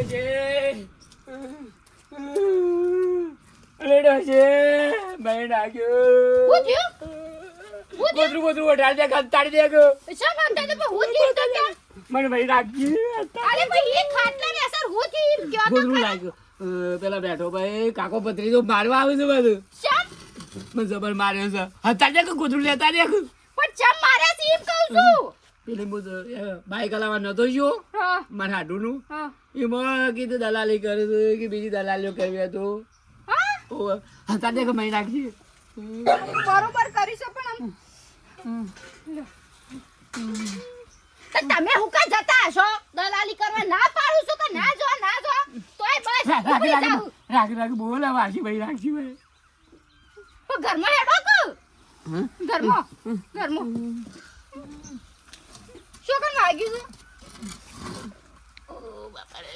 ડોશે અરે ડોશે ભાઈ નાખ્યો હું થયું કોતરું વટાડી દે કંટાળી દે ગયો શા માંગતા તો હું થયું તો કે મને ભાઈ નાખી અરે ભાઈ એ ખાટલા ને અસર હું થયું ક્યાં તો કોતરું લાગ્યો પેલા બેઠો ભાઈ કાકો પત્રી તો મારવા આવે છે બધું શા મને જબર માર્યો છે હતા દે કોતરું લેતા દે પણ ચમ મારે છે એમ કહું છું પેલી હું બાઈક હલાવવા નતો ગયો હા મારા હાડુનું હા એમાં કીધું દલાલી કરે છે કે બીજી દલાલીઓ કરવી હતું હા હતા દે કે મહી નાખી બરોબર કરીશ પણ તો તમે હુકા જતા હશો દલાલી કરવા ના પાડું છું કે ના જો તોય બસ ઉભી જાઉં રાખ બોલ વાસી ભાઈ રાખી ભાઈ તો ઘરમાં હેડો કો ઘરમાં શું કર વાગ્યું છે ઓ બાપા રે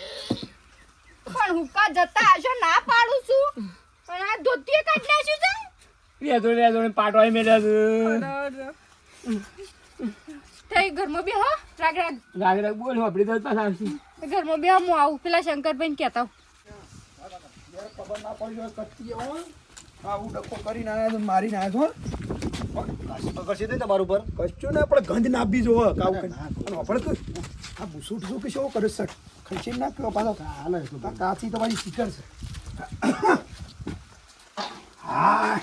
પણ હુકા જતા હશો ના પાડું છું પણ આ ધોતીએ કાઢ નાખ્યું છે લેતો પાટવાઈ મેળ્યા છે થઈ ઘરમાં બે હો રાખ બોલ આપડી તો પાછા આવશે ઘરમાં બે હું આવું પેલા શંકરભાઈ ને કહેતા ખબર ના પડી હોય કચ્છી આવું ડખો કરીને આવ્યા મારીને આવ્યા છો તમારું ઉપર કચ્છું ને આપણે ગંધ નાપી જો આપણે તો આ બુસુટ શું કે શું કરે સર ખર્ચી નાખ્યો પાછો હાલે કાચી તમારી શીકર છે હા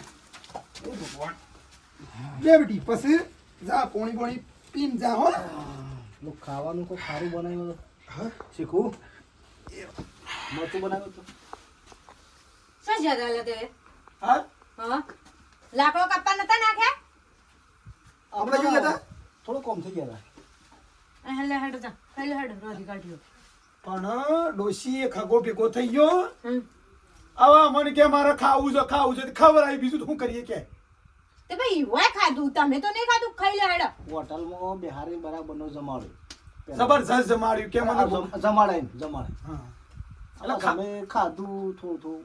બે બેટી પછી જા પોણી પીન જા હો ખાવાનું કોઈ સારું બનાવ્યું હા શીખવું મરચું બનાવ્યું તો શું જ્યાદા લે તે હા હા લાકડો કાપવા નતા નાખ્યા આપણે જોઈએ હતા થોડું કોમ થઈ ગયા હેલે હેડ જા હેલે હેડ રોધી કાઢ્યો પણ ડોશી ખગો ભેગો થઈ ગયો આવા મને કે મારે ખાવું છે ખબર આવી બીજું શું કરીએ કે તે ભાઈ હોય ખાધું તમે તો નહીં ખાધું ખાઈ લે હેડ હોટલમાં બિહારી બરાબરનો જમાડ્યું જબરજસ્ત જમાડ્યું કે મને જમાડે હા એટલે અમે ખાધું થોડું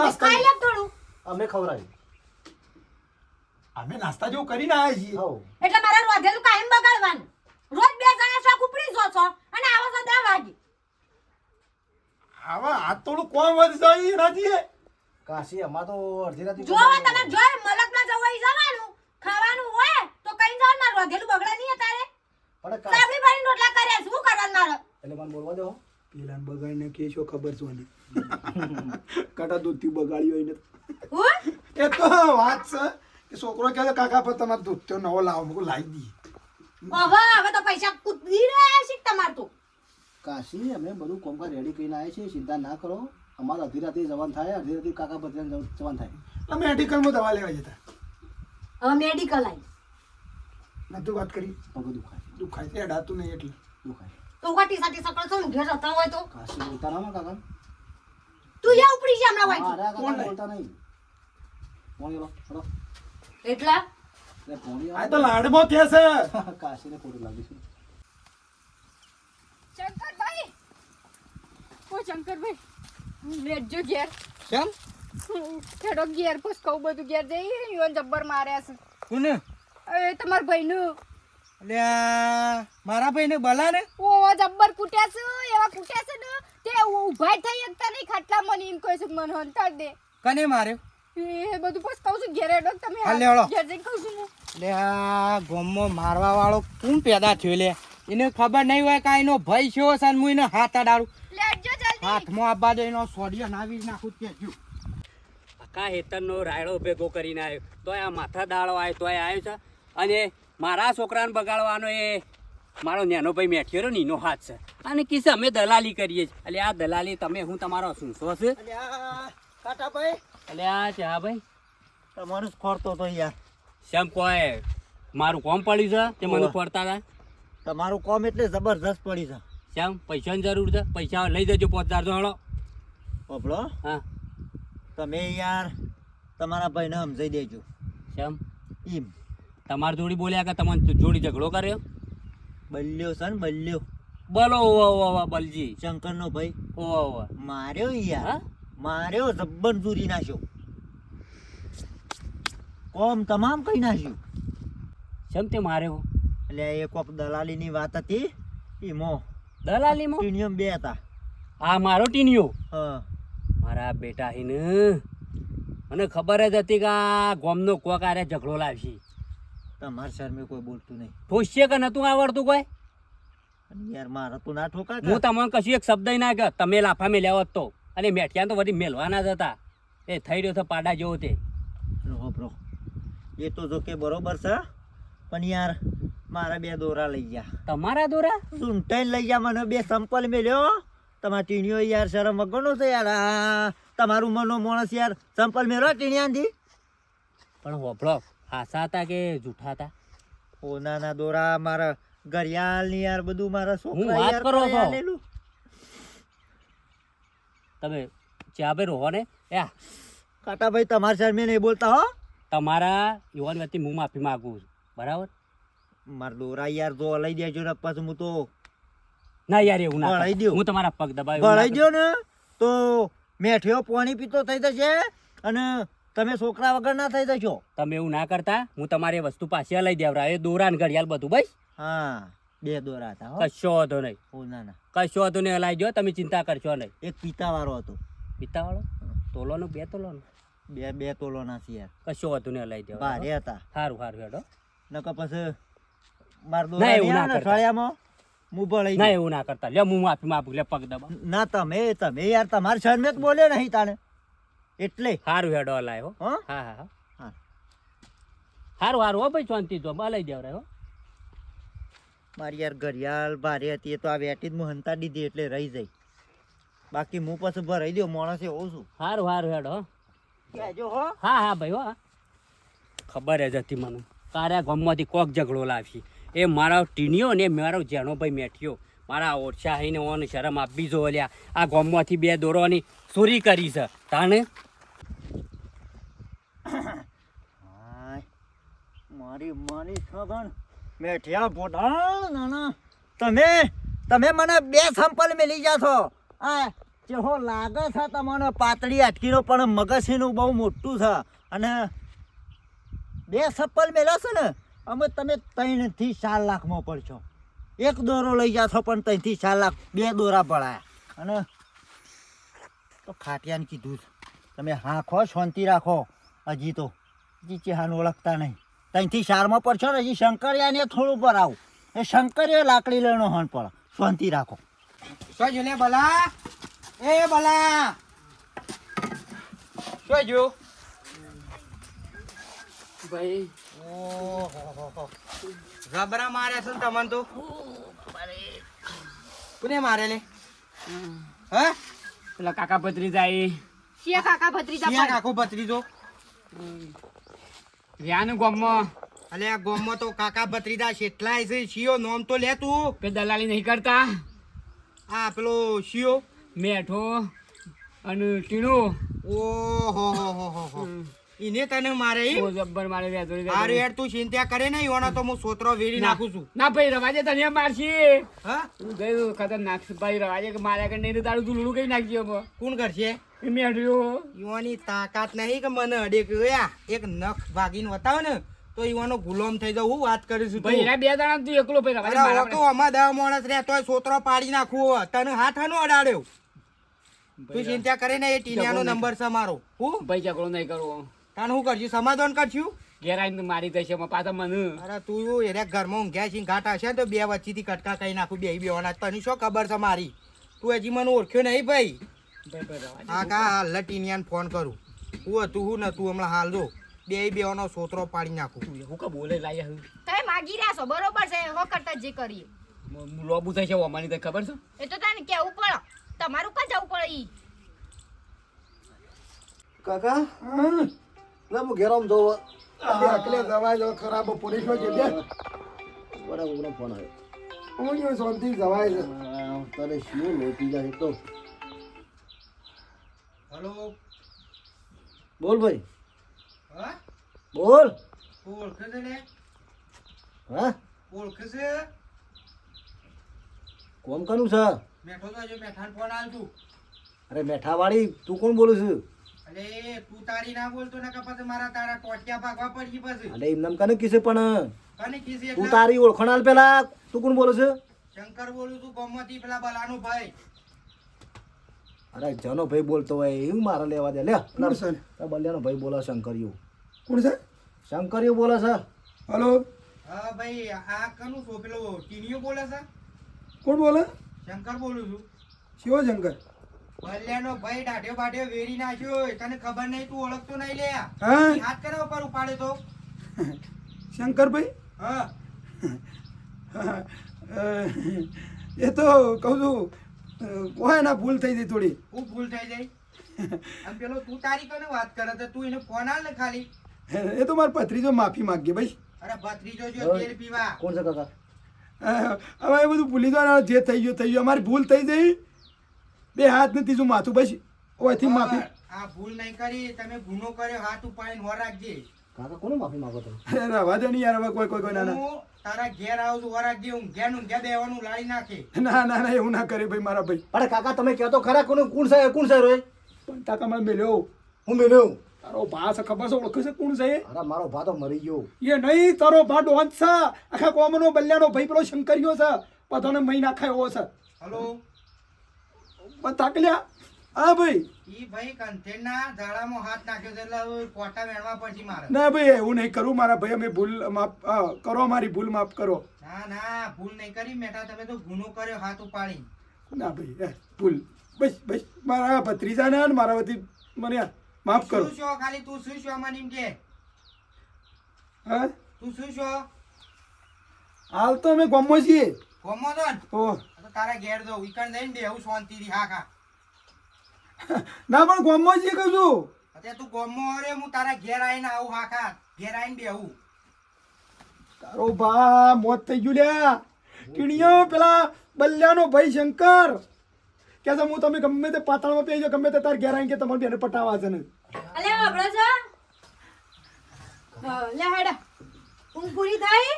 નાસ્તા ખાઈ લે થોડું અમે ખવડાવ્યું અમે નાસ્તા જેવું કરીને આવ્યા છીએ હવ એટલે મારા રોધેલું કાયમ બગાડવાનું રોજ બે જણા શાક ઉપડી જો છો અને આવો તો 10 વાગે આવા આ થોડું કોમ વધી જાય રાજી કાશી અમાર તો અડધી રાતે જોવા તમે જોય મલકમાં જવાઈ જવાનું ખાવાનું હોય તો કઈ જાવ ના રોધેલું બગડા નહીં તારે પણ સાબરી ભરીને રોટલા કર્યા શું કરવાનું મારે એટલે મને બોલવા દેવો પેલા બગાડીને કે છો ખબર છો ને કાટા દૂધથી બગાડી હોય ને હું એ તો વાત છે કે છોકરો કહે કાકા પર તમારે દૂધ તો નવો લાવો મુકો લાવી દઈએ હવે તો પૈસા કૂદી રહ્યા છે તમાર તો કાશી અમે બધું કોમકા રેડી કરીને આવ્યા છીએ ચિંતા ના કરો અમારે અડધી રાતે જવાન થાય અડધી રાતે કાકા ભત્રીજાને જવાન થાય અમે મેડિકલમાં દવા લેવા જતા હવે મેડિકલ આવી નતું વાત કરી પગ દુખાય છે અડાતું નહીં એટલે દુખાય તો વાટી સાટી સકળ છો ઘેર જતા હોય તો કાશી બોલતા ના કાકા તું યા ઉપડી જા હમણાં વાટી મારા કાકા બોલતા નહીં પોણી લો ચલો એટલા એટલે પોણી આ તો લાડમાં કે છે કાશીને ખોટું લાગીશું શંકરભાઈ ઓ શંકરભાઈ લેજો ઘેર કેમ ખેડો ઘેર પછી કહું બધું ઘેર જઈ યોન જબ્બર માર્યા છે કોને એ તમાર ભાઈનું અલ્યા મારા ભાઈને બલા ને ઓ જબ્બર કૂટ્યા છે એવા કૂટ્યા છે ને તે ઊભા થઈ એકતા નહીં ખાટલા મને એમ કહે છે મને હંતાડ દે કને માર્યો એ બધું પછી કહું છું ઘેર હેડો તમે હાલ લે હળો. ઘેર જઈને કહું છું હું લે આ ગોમમાં મારવા વાળો કોણ પેદા થયો લે એને ખબર નહીં હોય કે એનો ભય છે સાન હું એને હાથ અડાડું લેજો જલ્દી હાથમાં આબા દે એનો સોડિયો નાવી નાખું કે જો આખા હેતરનો રાયડો ભેગો કરીને આવ્યો તોય આ માથા દાળો આવ્યો તોય આવ્યો છે અને મારા છોકરાને બગાડવાનો એ મારો નેનો ભાઈ મેઠ્યો રહ્યો ને એનો હાથ છે અને કિસ્સે અમે દલાલી કરીએ છીએ એટલે આ દલાલી તમે હું તમારો શું છો છે કાટા ભાઈ એટલે આ ચા ભાઈ તમારું જ ખોરતો તો યાર શેમ કોઈ મારું કોમ પડ્યું છે તે મને પડતા હતા તમારું કોમ એટલે જબરજસ્ત પડી છે શેમ પૈસાની જરૂર છે પૈસા લઈ જજો 5000 તો હળો પબડો હા તમે યાર તમારા ભાઈને સમજાઈ દેજો શેમ એમ તમારી જોડી બોલ્યા કે તમને જોડી ઝઘડો કર્યો બલ્યો છે ને બલ્યો બોલો ઓ બલજી શંકરનો ભાઈ ઓ માર્યો યાર હા માર્યો જબ્બર દૂરી નાખ્યો કોમ તમામ કઈ નાખ્યું શેમ તે માર્યો એટલે એ કોક દલાલીની વાત હતી એમાં દલાલીમાં પ્રીમિયમ 2 હતા આ મારો ટીનિયો હા મારા બેટા હીને મને ખબર જ હતી કે આ ગોમનો કોક આરે ઝઘડો લાવશે. તમાર શરમે કોઈ બોલતું નહીં. ઠોસશે કે નતું આવડતું કોઈ? અને યાર મારા તો ના ઠોકા હું તમને કશું એક શબ્દ ના કહ્યો. તમે લાફા મેલ્યા હોત તો. અને મેઠિયા તો વળી મેલવાના જ હતા. એ થઈ રહ્યો છે પાડા જેવો તે. બ્રો એ તો જો કે બરોબર છે પણ યાર મારા 2 દોરા લઈ ગયા. તમારા દોરા ચૂંટાઈને લઈ ગયા મને 2 સંપલ મેલ્યો. તમારા ટીણીઓ યાર શરમ વગરનો છે યાર. આ તમારું મનો માણસ યાર સંપલ મેળવા ટીણિયાથી. પણ હોભળો, હાસા હતા કે જૂઠા હતા? ઓ નાના દોરા મારા ઘડિયાળ ની યાર બધું મારા હું છોકરા વાત યાર કરો છો. આલેલું. તમે ચા ભાઈ રહો ને યા કાટા ભાઈ તમારા શરમે નહીં બોલતા હો. તમારા યુવાન વતી હું માફી માંગુ છું, બરાબર? મારા દોરા યાર જો લઈ દેજો ને પછી હું તો ના યાર એવું ના ભણાઈ કરતા. દ્યો. હું તમારા પગ દબાવી ભણાઈ દો ને તો મેઠિયો પાણી પીતો થઈ જશે અને તમે છોકરા વગર ના થઈ જશો. તમે એવું ના કરતા. હું તમારી વસ્તુ પાછી લઈ દેવરા. એ દોરા ને ઘડિયાળ બધું ભાઈ હા 2 દોરા હતા હો. કશો વાંધો નહીં, ઓ ના ના કશો વાંધો નહીં. હલાઈ જો, તમે ચિંતા કરશો નહીં. એક પિતા વાળો હતો. પિત્તાવાળો તોલોનો 2 તોલોનો 2 તોલોના છે યાર. કશો વાંધો નહીં. હલાઈ દેવા. ભારે હતા. સારું સારું હેડો. નકર પછી માર ના, દોરા એવું નહીં ના આવે ને કરતા. સળિયામાં હું ભળાઈ ના ગયો. એવું ના કરતા. લે હું માફી માંગુ. લે પગ દબા. ના તમે યાર તમારા શરમે જ બોલે નહીં તાણે એટલે સારું હેડો હલાય હો. હો હા હા હા હા. સારું સારું હો ભાઈ, શાંતિ જો હલાઈ દેવરા હો. મારી યાર ઘડિયાળ ભારે હતી એ તો આ વેટી જ હું હંતા દીધી એટલે રહી જાય. બાકી હું પછી ભરાઈ દઉં માણસ એવો છું. સારું સારું હેડો હો. કહેજો હો. હા હા ભાઈ હો. હા. ખબર જ હતી મને તારા ગામમાંથી કોક ઝઘડો લાવશે. એ મારો ટીનિયો ને મારો જેનો ભાઈ મેઠિયો મારા ઓછા હઈને ઓને શરમ આપી જો લ્યા. આ ગામમાંથી 2 દોરોની ચોરી કરી છે તાણે. હાય મારી માની સગન મેઠિયા પોઢા નાના તમે મને 2 સંપલ મેલી જા છો. આ જેહો લાગે છે તમને પાતળી અટકીનો પણ મગજ એનું બહુ મોટું છે અને 2 સંપલ મેલ્યા છે ને અમે તમે 3 થી 4 લાખમાં પડશો. 1 દોરો લઈ જાશો પણ 3 થી 4 લાખ 2 દોરા પડાયા. અને તો ખાટિયાને કીધું છે તમે હાંખો શાંતિ રાખો. હજી ચેહાનું ઓળખતા નહીં. 3 થી 4માં પડશો ને હજી શંકરિયાને થોડું પર આવું. એ શંકરિયા લાકડી લઈને હણ પડે. શાંતિ રાખો. શું જો લે બલા? એ બલા શું જો? ભાઈ ઓહો રબરા મારે છે ને તમને તો. કોને મારે લે? હા પેલા કાકા ભત્રીજા એ શિયા કાકા ભત્રીજા ક્યાં પણ. કાકો ભત્રીજો? વ્યાનું ગામમાં અલે આ ગામમાં તો કાકા ભત્રીજા કેટલાય છે. શિયો નોમ તો લે તું. કે દલાલી નહીં કરતા. આ પેલો શિયો. મેઠો અને ટીણો ઓહો ઈને તને મારે ઈ? જબ્બર મારે હારું યાર તું ચિંતા કરે ને યોનો તો હું સોતરો વેરી નાખું છું. ના ભાઈ રવાજે તને મારશી. હા ગયું ખતરનાક ભાઈ રવાજે કે માર્યા કે નહીં તારું તું લૂડું કઈ નાખજો. કોણ કરશે? એ મેઠ્યો યુવાની તાકાત નહીં કે મને અડે કે એક નખ ભાગીને બતાવે ને તો યુવાનો ગુલામ થઈ જાવ. હું વાત કરીશું ભાઈ એના 2 દાણા તું એકલો ભાઈ રવાજે અરે મારા તો આમાં 10 માણસ રે તોય સોતરો પાડી નાખવું. તને હાથ હાનો અડાડ્યો? તું ચિંતા કરે ને એ ટીનિયાનો નંબર છે મારો. હું ભાઈ ઝઘડો નહીં કરવો. તાને હું કરશું? સમાધાન કરશું. ઘેર આવીને મારી દઈશ પાછા મને. અરે તું એને ઘરમાં ઊંઘ્યા છે ઘાટ હશે ને તો 2 વચ્ચેથી કટકા કહી નાખું. બેવાના તને શું ખબર છે મારી? તું હજી મને ઓળખ્યો નહીં ભાઈ. હા કા હાલ ટીનિયાને ફોન કરું. હું હતું હું નતું હમણાં હાલ જો બેવાનો સોતરો પાડી નાખું. હું કા બોલે લાયા તમે માગી રહ્યા છો બરોબર છે. હો કરતા જે કરીએ લોબુ થાય છે અમારી તો ખબર છે. એ તો તને કેવું પડે. તમારું કા જવું પડે ઈ. કાકા લે હું ઘેર આમ જોઉં. એકલે જવાય જો ખરાબ પોલીસમાં છે બે. બરાબર ફોન આવ્યો. હું જો શાંતિ જવાય છે. તારે શું લોટી જાય તો હલો બોલ ભાઈ હા બોલ. ઓળખે છે ને? હા ઓળખે છે? કોમ કનું છે? મેઠો તો હજુ મેઠાને ફોન આલતું. અરે મેઠાવાળી તું કોણ બોલું છું? અલે તું તારી ના બોલતો ને કે પછી મારા તારા ટોટિયા ભાગવા પડી પછી. અરે એમ નામ કને કીધું પણ કને કીધી તું એટલે? તારી ઓળખાણ આલ પેલા. તું કોણ બોલું છું? શંકર બોલું છું ગામમાંથી પેલા બલાનો ભાઈ. અરે જનો ભાઈ બોલતો હોય એવું મારે લેવા દે લે કોણ છે બલ્યાનો ભાઈ બોલે શંકરિયો કોણ છે શંકરિયો બોલે છે હલો હા ભાઈ આ કનું છો પેલો ટીણીઓ બોલે છે કોણ બોલે શંકર બોલું છું શિવો શંકર ભલ્યાનો ભાઈ દાઢ્યો બાઢ્યો વેરી નાખ્યો તને ખબર નહીં તું ઓળખતો નહીં લે હા હાથ કરે ઉપર ઉપાડે તો શંકરભાઈ હા એ તો કહું છું કોઈ ના ભૂલ થઈ ગઈ થોડી ખૂબ ભૂલ થઈ જાય અને પેલો તું તારી કને વાત કરે તો તું એને ફોન આલ ને ખાલી એ તો મારા પત્રીજો માફી માંગે ભાઈ અરે ભત્રીજો જો તેલ પીવા કોણ છે કાકા હવે એ બધું ભૂલી જવાનું જે થઈ ગયું અમારી ભૂલ થઈ ગઈ બે હાથ ને ત્રીજું માથું બસ ઓયથી માફી આ ભૂલ નહીં કરી તમે ગુનો કર્યો હાથ ઉપાડીને હો રાખજે કાકા કોને માફી માંગો તમે અરે રવા દે નહીં યાર હવે કોઈ ના ના હું તારા ઘેર આવું છું હો રાખજે ઊંઘ્યા બેવાનું લાડી નાખે ના ના ના એવું ના કરે ભાઈ મારા ભાઈ અરે કાકા તમે કહો તો ખરા કોણ છે રોય પણ કાકા મને મેલ્યો હું મેલ્યો તારો ભા છે ખબર છે ઓળખે છે કોણ છે એ? અરે મારો ભા તો મરી ગયો એ નહીં તારો ભા ડોન છે આખા કોમનો બલ્યાનો ભાઈ પેલો શંકરિયો છે બધાને મહી નાખાય એવો છે હલો પણ તાકલ્યા હા ભાઈ ઈ ભાઈ કંઠેરના ઝાડામાં હાથ નાખ્યો છે એટલે હવે કોટા વેણવા પછી મારે ના ભાઈ એવું નહીં કરું મારા ભાઈ અમે ભૂલ માફ કરો મારી ભૂલ માફ કરો ના ના ભૂલ નહીં કરી મેઠા તમે તો ગુનો કર્યો હાથ ઉપાડી ના ભાઈ ભૂલ બસ બસ મારા ભત્રીજાને અને મારા વતી મને માફ કરો શું છો ખાલી તું શું છો મને એમ કે હા તું શું છો હાલ તો અમે ગામમાં છીએ ગમો તો ને? ઓહ તો તારા ઘેર જાઉં ઈકણ જઈને બેહું શાંતિથી હા ખા ના પણ ગામમાં છીએ કહું છું અત્યારે તું ગમો અરે હું તારા ઘેર આવીને આવું હા ખા ઘેર આવીને બેહું તારો ભા મોત થઈ ગયું લ્યા ટીણીયો પેલા બલ્યાનો ભાઈ શંકર કે છે હું તમે ગમે તે પાતાળમાં પેજો ગમે તે તાર ઘેર આવીને કે તમારી બેને પટાવા છે ને અલે વાપરો છો લે હેડા ઊંઘ પૂરી થાય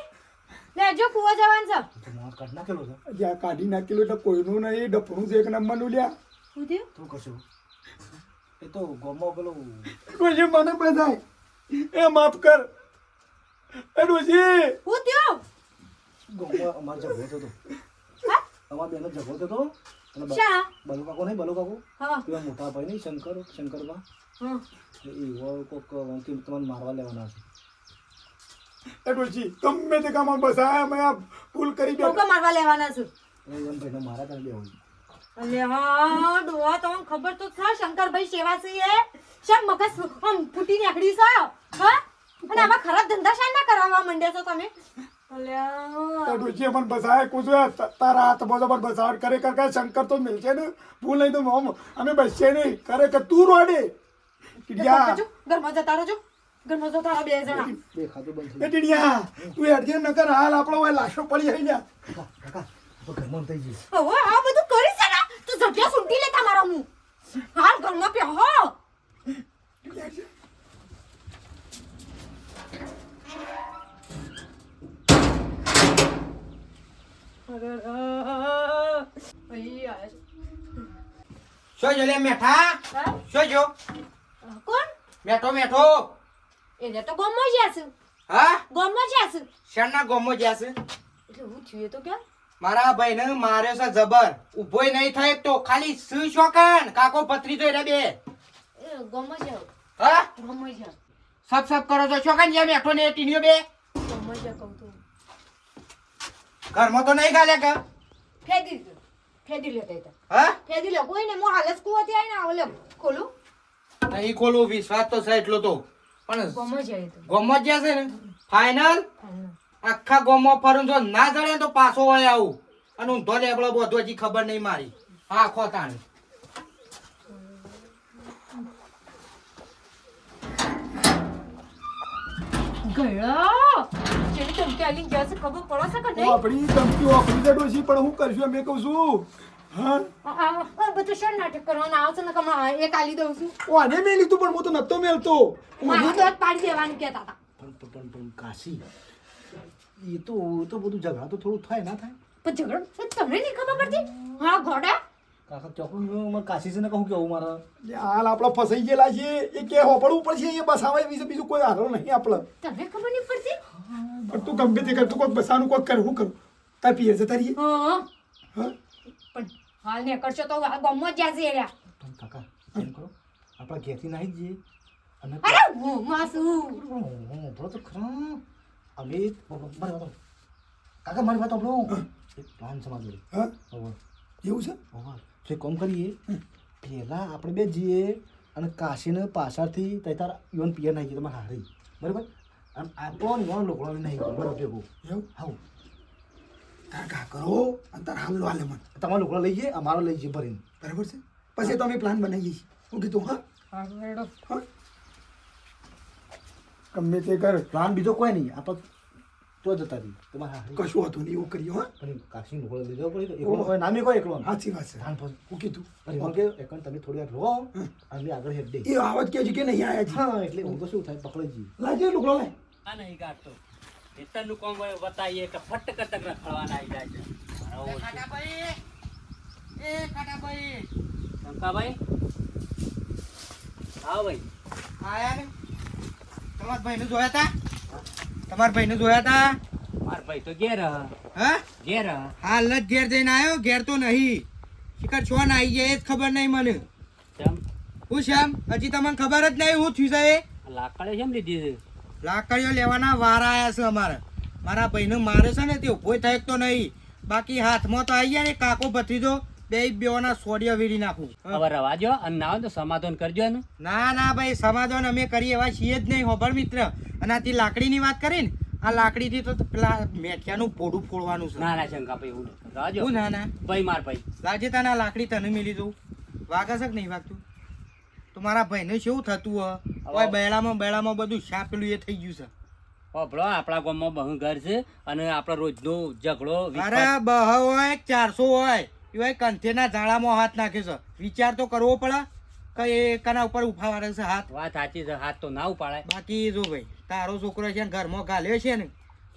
લે જો કુવા જવાનું છે મોત કાઢ નાખેલો છે જ્યાં કાઢી નાખેલું એટલે કોઈનું નહીં ડફણું છે એક નંબરનું લ્યા શું થયું તું કશું એ તો ગોમો પેલો ડોશી મને બધાય એ માફ કર એ ડોશી શું થયું ગોમો અમારો ઝઘડો થતો હા અમારા બેનો ઝઘડો થતો અને શા બલુ કાકો નહીં બલુ કાકો હા પેલા મોટા ભાઈ નહીં શંકરમાં હા એવો કોક તમને મારવા લેવાના છે એ ડોશી ગમે તે કામ બસ આ મેં આ ભૂલ કરી બે ટોકા મારવા લેવાના છું એમ ભાઈને મારા તને બે હોય અલે હા ડોહા તમને ખબર તો છે શંકરભાઈ સેવા છે એ શેમ મગજ આમ ફૂટી નીકળી છે હા અને આવા ખરાબ ધંધા શા ના કરાવવા માંડ્યા છો તમે અલે ડોશી મને બસાય કુછ તારા હાથ બરોબર બસાવટ કરે કર શંકર તો મિલશે ને ભૂલ નહીં તો અમે બસશે નહીં કરે કે તું રોડે ટીડિયા ઘરમાં જતા રહેજો ઘરમાં જતા રહો બે જણા દેખાતું બંધ એ ટીડિયા તું હેડજે નકર હાલ આપણો હોય લાશો પડી હઈ લ્યા કાકા તો ઘરમાં થઈ ગયું હવે આ બધું કરી છે ને તું જગ્યા સુંટી લે તમારા હું હાલ ઘરમાં પે હો શું જો લે મેઠા શું જો કોણ મેઠો મેઠો એને તો ગોમમાં જ્યાં છે હા ગોમમાં જ્યાં છે શેરના ગમો જ્યાં છે એટલે હું થયું તો ક્યાં મારા ભાઈને માર્યો છે જબર ઉભોય નહીં થાય તો ખાલી શું શોકન કાકો પત્રી તો એને બે એ ગોમમાં જાવ હા ગોમમાં જાવ સબ સબ કરો છો શોકન જ્યાં મેઠો ને ટીણીઓ બે ગોમમાં જાવ કહું તો ઘરમાં તો નહીં ગાલે કે ફેદી લે તઈ હા ફેદી લે કોઈ ને મો હાલત કુવાથી આવીને આવો લે ખોલું નહીં ખોલું વિશ્વાસ તો છે એટલો તો પણ ગોમમાં જાય તો ગમો જ્યાં છે ને ફાઈનલ આખા ગોમો ફરું જો ના જડે તો પાછો હોય આવું અને ઊંધો લેબડો બધો હજી ખબર નહીં મારી હા ખોતાણી ગયો ચેલી ધમકી આલી ગયા છે ખબર પડે છે કે નહીં આપણી ધમકીઓ આપણી છે ડોશી પણ હું કરશું અમે કહું છું હા આ બધું શેર નાટક કરવાના આવશે ને કમા એક આલી દઉં છું આને મેં લીધું પણ હું તો નતો મેલતો મારું દોત પાડી દેવાનું કહેતા હતા પણ કાશી એ તો બધું ઝઘડા તો થોડું થાય ના થાય પણ ઝઘડો તમને નહીં ખબર પડતી હા ઘોડા કાકા ચોકડું કાશી છે ને કહું કેવું મારે હાલ આપણે ફસાઈ ગયેલા છીએ એ કે હોપડવું પડશે એ બસાવા વિશે બીજું કોઈ હારો નહીં આપણે તમને ખબર નહીં પડતી પણ તું ગમે તે કર તું કોઈ બસાનું કોઈ કર હું કરું તાર પિયર જતા રહીએ હા હા પણ હાલ ને કરશો તો આ ગમો જ જાશે રહ્યા કાકા એમ કરો આપણા ઘેરથી નાહી જઈએ અને અરે હું માસુ ભલો તો ખરા અમે મારી વાત કાકા મારી વાત આપણો એક પ્લાન છે મારી જોડે. હા હવે એવું છે તો એક કામ કરીએ પહેલાં આપણે બે જઈએ અને કાશીને પાછળથી તૈતાર ઇવન પિયર નાખી તમારે હારી બરાબર અને આપણો નોન લોકો નહીં બરાબર ભેગું એવું હા તાર કા કરો અને તાર હાલ વાલે મન તમારા લોકો લઈ જઈએ અમારો લઈ જઈએ ભરીને બરાબર છે પછી તો અમે પ્લાન બનાવીએ છીએ હું કીધું હા હા ગમે તે કર પ્લાન બીજો કોઈ નહીં આપણે તો જતા રહીએ તમારે હારી કશું હતું નહીં એવું કર્યું હા પણ કાશી લોકો લઈ જવો પડે એકલો કોઈ નામે કોઈ એકલો સાચી વાત છે ધાન ફસ હું કીધું અરે હું કે એકણ તમે થોડી વાર રહો અને આગળ હેડ દે એ આવત કે છે કે નહીં આયા છે હા એટલે હું તો શું થાય પકડાઈ જઈએ લાજે લોકો લાય આ નહીં કાઢતો ખેતરનું કામ બતાવીએ કે ફટ કરતક રખડવાના આવી જાય છે મારો ઓછો. કાકાભાઈ એ કાકાભાઈ શંકાભાઈ હા ભાઈ આયા ને તમારા ભાઈને જોયા તા તમારા ભાઈને જોયા તા માર ભાઈ તો ઘેર હ. હા ઘેર હ. હાલ જ ઘેર જઈને આવ્યો ઘેર તો નહીં શિખર છો ના આવી જાય એ જ ખબર નહીં મને કેમ હું શ્યામ હજી તમને ખબર જ નહીં હું થયું છે એ લાકડે કેમ લીધી છે લાકડીઓ લેવાના વાર આયા છે અમારે મારા ભાઈને મારે છે ને તે ઉભો થાય તો નહીં બાકી હાથમાં તો આવી ગયા ને કાકો ભત્રીજો બે બેઓના સોડિયા વીરી નાખું હવે રવા દો અને ના હોય તો સમાધાન કરજો ને ના ના ભાઈ સમાધાન અમે કરીએ એવા છીએ જ નહીં હોબર મિત્ર અને આથી લાકડીની વાત કરી ને આ લાકડીથી તો પેલા મેઠિયાનું પોડું ફોડવાનું છે ના ના શંકાભાઈ એવું નહીં. રવા દો હું ના ના ભાઈ માર ભાઈ લાજે તને આ લાકડી તને મિલી દઉં વાગે છે કે નહીં વાગતું તો મારા ભાઈને શું થતું હવે બેડામાં બધું શાપેલું એ થઈ ગયું છે હોભળો આપણા ગામમાં બહુ ઘર છે અને આપણો રોજનો ઝઘડો અરે બહ હોય 400 હોય એવા કંઠેના ઝાડામાં હાથ નાખે છે વિચાર તો કરવો પડે કે એ કના ઉપર ઉફાવાડે છે હાથ વાત સાચી છે હાથ તો ના ઉપાડાય બાકી જો ભાઈ તારો છોકરો છે ને ઘરમાં ગાલ્યો છે ને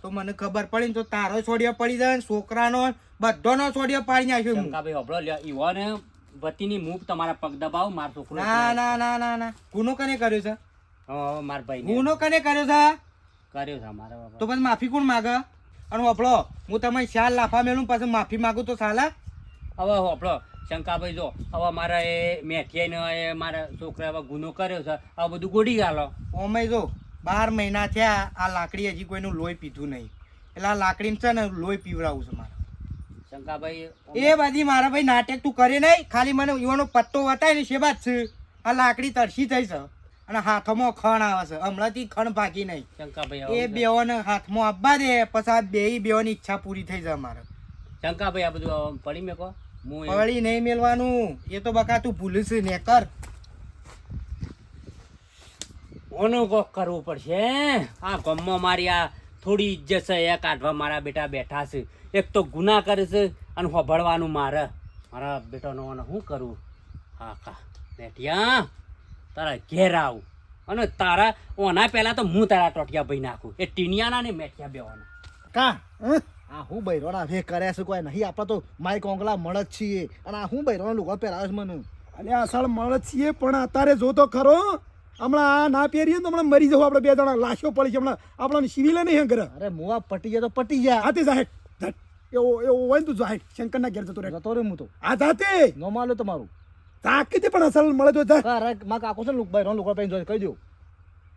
તો મને ખબર પડી ને તો તારો છોડિયો પડી જાય ને છોકરાનો બધાનો છોડિયો પાડી નાખ્યો હું. શંકાભાઈ હોભળો ઈવોને વતીની મૂક તમારા પગ દબાવ માર છોકરો ના ના ના ના ના ગુનો કને કર્યો છે માર ભાઈ ગુનો કને કર્યો છે કર્યો છે મારા બાબા તો પછી માફી કોણ માગે અને વપડો હું તમે શાલ લાફા મેલું પછી માફી માગું તો ચાલે હવે હોભળો શંકાભાઈ જો હવે મારા એ મેઠિયાને એ મારા છોકરા હવે ગુનો કર્યો છે આ બધું ગોડી ગાલો ઓમે જો 12 મહિના થયા આ લાકડી હજી કોઈનું લોહી પીધું નહીં એટલે આ લાકડીને છે ને લોહી પીવડાવું છે મારે શંકાભાઈ એ બધી મારા ભાઈ નાટક તું કરે નહીં ખાલી મને એવાનો પત્તો બતાય ને છે બાદ છે આ લાકડી તરસી થઈ છે અને હાથમાં ખણ આવે છે હમણાંથી ખણ ભાગી નહીં શંકાભાઈ એ બેઓને હાથમાં આપવા દે પછી આ બેઓની ઈચ્છા પૂરી થઈ જાય મારે શંકાભાઈ આ બધું પડી મેં કહો હું એ- પડી નહીં મેલવાનું એ તો બકા તું ભૂલીશ ને કર ઓનું કોક કરવું પડશે આ ગામમાં મારી આ થોડી ઇજ્જત છે એ કાઢવા મારા બેટા બેઠા છે એક તો ગુના કરે છે અને હોભળવાનું મારા બેટાનો ઓને શું કરું હા કા બેઠિયા તારા ઘેર આવું અને તારા ઓના પહેલા તો હું તારા ટોટિયા ભાઈ નાખું એ ટીનિયાના ને મેઠિયા બેવાના કા આ હું બૈરોના ભે કર્યા છે કોઈ નહીં આપણે તો માય કોંગલા મળે જ છીએ અને આ હું બૈરોના લોકો પહેરાવે છે મને અલે અસલ મળે જ છીએ પણ અત્યારે જો તો ખરો હમણાં આ ના પહેરીએ તો હમણાં મરી જવું આપણે બે જણા લાશો પડી છે હમણાં આપણને સિવિલે નહીં ઘરે અરે મોવા પટી જાય તો પટી જાય હાથે જાહેર એવો હોય ને તું જાહેર શંકરના ઘેર જતો રહે જતો રે હું તો આ જાતે નો માલો તમારું તાકી પણ અસલ મળે તો જા અરે માં કાકો છે બૈરોના લોકો પહેરી જોઈ કહી દો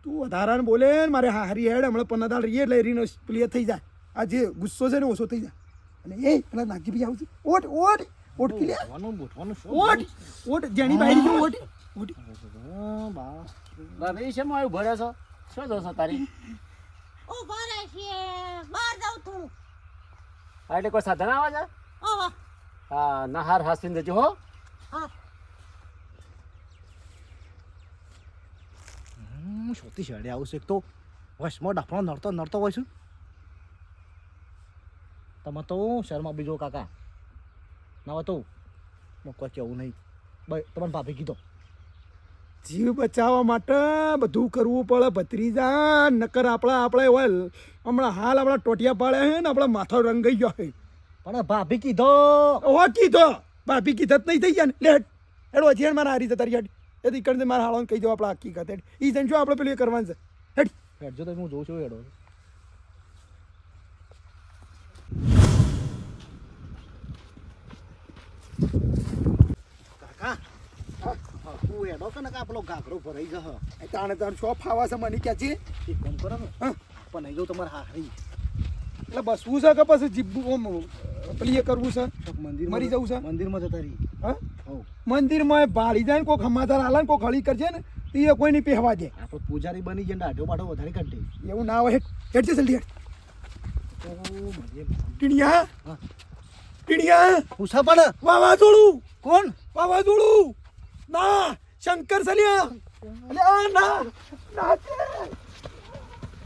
તું વધારાને બોલે ને મારે હારી હેડ હમણાં પન્નાદાળ રહીએ એટલે એરીનો ક્લિયર થઈ જાય આ જે ગુસ્સો છે ને ઓછો થઈ જાય અને એ પેલા નાગી ભાઈ આવશે ઓટ ઓટ ઓટ ક્લિયર બોટવાનું શું ઓટ ઓટ જેની બાઈ જો ઓટ ઓટ બા ભાભી છે મારું ભરે છો શું જોશો તારી ઉભા રહેશે બહાર જાઉં થોડું હા એટલે કોઈ સાધન આવે છે ઓવા હા ના હાર હાસીને જજો હો હા શોધી શેડે આવું છે એક તો વશમાં ડાફણો નડતો હોય છું તમે તો શહેરમાં બીજો કાકા ના હોય તો કોઈ કેવું નહીં ભાઈ તમને ભાભી કીધો જીવ બચાવવા માટે બધું કરવું પડે ભત્રીજા નકર આપણે હોય હમણાં હાલ આપણા ટોટિયા પાડે છે ને આપણા માથો રંગાઈ ગયો છે પણ ભાભી કીધો ઓ કીધો ભાભી કીધત નહીં થઈ ગયા ને લેટ હેડો હજી મારા હારી જતા હેડ એ તો ઈકણ મારા હાળોને કહી દો આપણે આખી કત હેડ ઈ જણ શું આપણે પેલું એ કરવાનું છે હેડ હેડજો તો હું જોઉં છું હેડો કાકા તું હેડો કે નકા આપણો ઘાઘરો ભરાઈ જશે. તાણે તાણ શો ફાવા છે મને ક્યાં છે એક કામ કરો ને હા. પણ નહીં જાઉં તમારે હારી એટલે બસવું છે કે પછી જીભ ઓમ પેલી એ કરવું છે મંદિર મરી જવું છે મંદિરમાં જતા રહી. હા હો મંદિરમાં ભાળી જાય ને કોઈક હમાધાર હાલે ને કોઈક હળી કરજે ને તો એ કોઈ નહીં પહેવા દે આપણે પૂજારી બની જઈને દાઢો બાઢો વધારે કાઢી દે. એવું ના હોય હેડ છે જલ્દી હેડ ટીણિયા હા. ટીણિયા પૂછા પણ વાવાઝોડું કોણ વાવાઝોડું ના શંકર સલિયા અલે આ ના ના